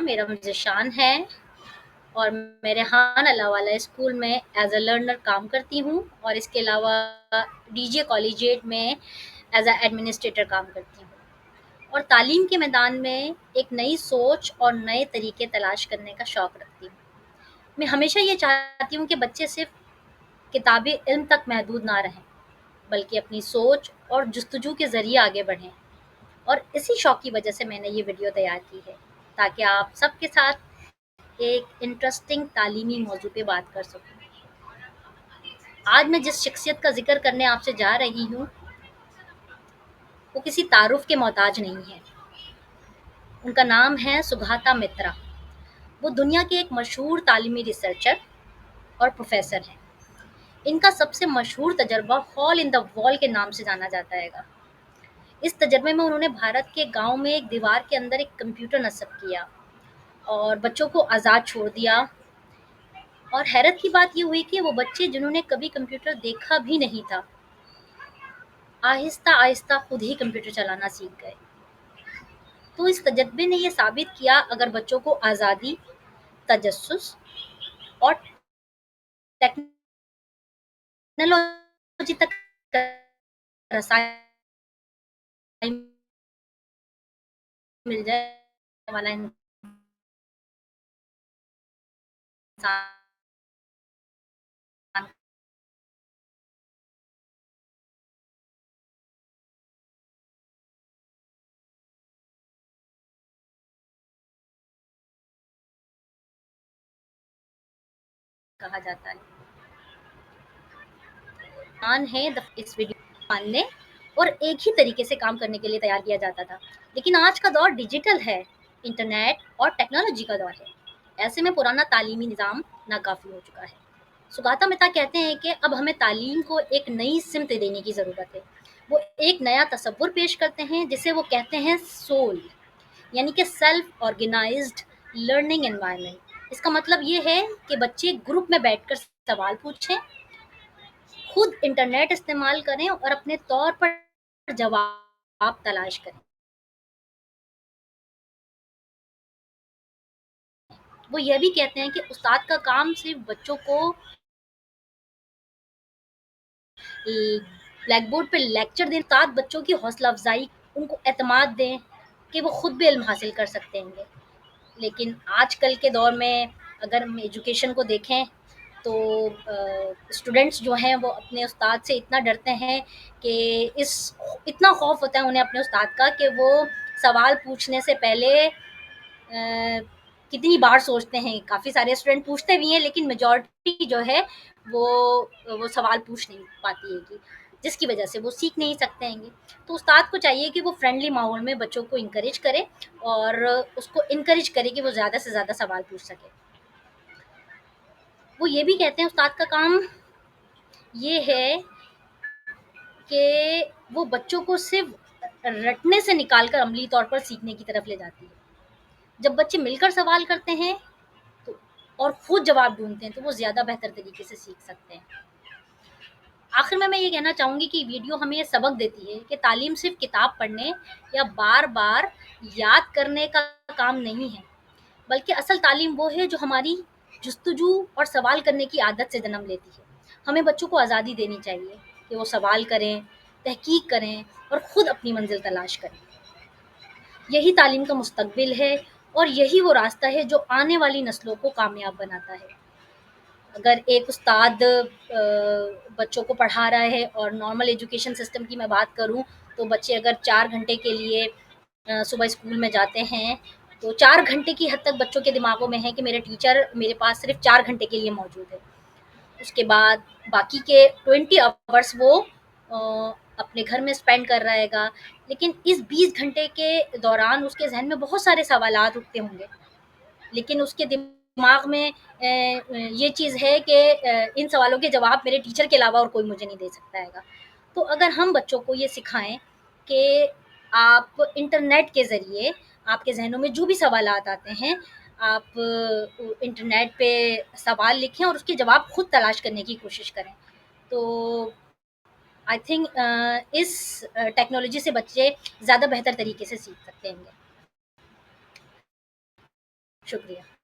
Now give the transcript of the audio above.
میرا نام ذیشان ہے اور میں ریحان اللہ والا اسکول میں ایز اے لرنر کام کرتی ہوں اور اس کے علاوہ ڈی جے کالجیٹ میں ایز اے ایڈمنسٹریٹر کام کرتی ہوں اور تعلیم کے میدان میں ایک نئی سوچ اور نئے طریقے تلاش کرنے کا شوق رکھتی ہوں۔ میں ہمیشہ یہ چاہتی ہوں کہ بچے صرف کتابی علم تک محدود نہ رہیں بلکہ اپنی سوچ اور جستجو کے ذریعے آگے بڑھیں، اور اسی شوق کی وجہ سے میں نے یہ ویڈیو تیار کی ہے تاکہ آپ سب کے ساتھ ایک انٹرسٹنگ تعلیمی موضوع پہ بات کر سکوں۔ آج میں جس شخصیت کا ذکر کرنے آپ سے جا رہی ہوں وہ کسی تعارف کے محتاج نہیں ہے۔ ان کا نام ہے سگاتا مترا۔ وہ دنیا کے ایک مشہور تعلیمی ریسرچر اور پروفیسر ہیں۔ ان کا سب سے مشہور تجربہ ہال ان دا وال کے نام سے جانا جاتا ہے گا۔ اس تجربے میں انہوں نے بھارت کے گاؤں میں ایک دیوار کے اندر ایک کمپیوٹر نصب کیا اور بچوں کو آزاد چھوڑ دیا، اور حیرت کی بات یہ ہوئی کہ وہ بچے جنہوں نے کبھی کمپیوٹر دیکھا بھی نہیں تھا، آہستہ آہستہ خود ہی کمپیوٹر چلانا سیکھ گئے۔ تو اس تجربے نے یہ ثابت کیا اگر بچوں کو آزادی، تجسس اور ٹیکنالوجی تک رسائی مل جائے والا انسان کہا جاتا ہے۔ ہے اس ویڈیو پالنے اور ایک ہی طریقے سے کام کرنے کے لیے تیار کیا جاتا تھا، لیکن آج کا دور ڈیجیٹل ہے، انٹرنیٹ اور ٹیکنالوجی کا دور ہے۔ ایسے میں پرانا تعلیمی نظام ناکافی ہو چکا ہے۔ سگاتا متا کہتے ہیں کہ اب ہمیں تعلیم کو ایک نئی سمت دینے کی ضرورت ہے۔ وہ ایک نیا تصور پیش کرتے ہیں جسے وہ کہتے ہیں سول، یعنی کہ سیلف آرگنائزڈ لرننگ انوائرمنٹ۔ اس کا مطلب یہ ہے کہ بچے گروپ میں بیٹھ کر سوال پوچھیں، خود انٹرنیٹ استعمال کریں اور اپنے طور پر جواب تلاش کریں۔ وہ یہ بھی کہتے ہیں کہ استاد کا کام صرف بچوں کو بلیک بورڈ پہ لیکچر دیں، استاد بچوں کی حوصلہ افزائی، ان کو اعتماد دیں کہ وہ خود بھی علم حاصل کر سکتے ہیں گے۔ لیکن آج کل کے دور میں اگر ہم ایجوکیشن کو دیکھیں تو اسٹوڈنٹس جو ہیں وہ اپنے استاد سے اتنا ڈرتے ہیں کہ اتنا خوف ہوتا ہے انہیں اپنے استاد کا کہ وہ سوال پوچھنے سے پہلے کتنی بار سوچتے ہیں۔ کافی سارے اسٹوڈنٹ پوچھتے بھی ہیں لیکن میجورٹی جو ہے وہ سوال پوچھ نہیں پاتی ہے کہ جس کی وجہ سے وہ سیکھ نہیں سکتے ہیں گے۔ تو استاد کو چاہیے کہ وہ فرینڈلی ماحول میں بچوں کو انکریج کرے اور اس کو انکریج کرے کہ وہ زیادہ سے زیادہ سوال پوچھ سکے۔ وہ یہ بھی کہتے ہیں استاد کا کام یہ ہے کہ وہ بچوں کو صرف رٹنے سے نکال کر عملی طور پر سیکھنے کی طرف لے جاتی ہے۔ جب بچے مل کر سوال کرتے ہیں تو اور خود جواب ڈھونڈتے ہیں تو وہ زیادہ بہتر طریقے سے سیکھ سکتے ہیں۔ آخر میں یہ کہنا چاہوں گی کہ ویڈیو ہمیں یہ سبق دیتی ہے کہ تعلیم صرف کتاب پڑھنے یا بار بار یاد کرنے کا کام نہیں ہے، بلکہ اصل تعلیم وہ ہے جو ہماری جستجو اور سوال کرنے کی عادت سے جنم لیتی ہے۔ ہمیں بچوں کو آزادی دینی چاہیے کہ وہ سوال کریں، تحقیق کریں اور خود اپنی منزل تلاش کریں۔ یہی تعلیم کا مستقبل ہے اور یہی وہ راستہ ہے جو آنے والی نسلوں کو کامیاب بناتا ہے۔ اگر ایک استاد بچوں کو پڑھا رہا ہے اور نارمل ایجوکیشن سسٹم کی میں بات کروں تو بچے اگر 4 گھنٹے کے لیے صبح اسکول میں جاتے ہیں تو 4 گھنٹے کی حد تک بچوں کے دماغوں میں ہے کہ میرے ٹیچر میرے پاس صرف 4 گھنٹے کے لیے موجود ہے۔ اس کے بعد باقی کے 20 آورس وہ اپنے گھر میں اسپینڈ کر رہے گا، لیکن اس 20 گھنٹے کے دوران اس کے ذہن میں بہت سارے سوالات اٹھتے ہوں گے، لیکن اس کے دماغ میں یہ چیز ہے کہ ان سوالوں کے جواب میرے ٹیچر کے علاوہ اور کوئی مجھے نہیں دے سکتا ہے گا۔ تو اگر ہم بچوں کو یہ سکھائیں کہ آپ انٹرنیٹ کے ذریعے آپ کے ذہنوں میں جو بھی سوالات آتے ہیں آپ انٹرنیٹ پہ سوال لکھیں اور اس کے جواب خود تلاش کرنے کی کوشش کریں، تو آئی تھنک اس ٹیکنالوجی سے بچے زیادہ بہتر طریقے سے سیکھ سکتے ہیں گے۔ شکریہ۔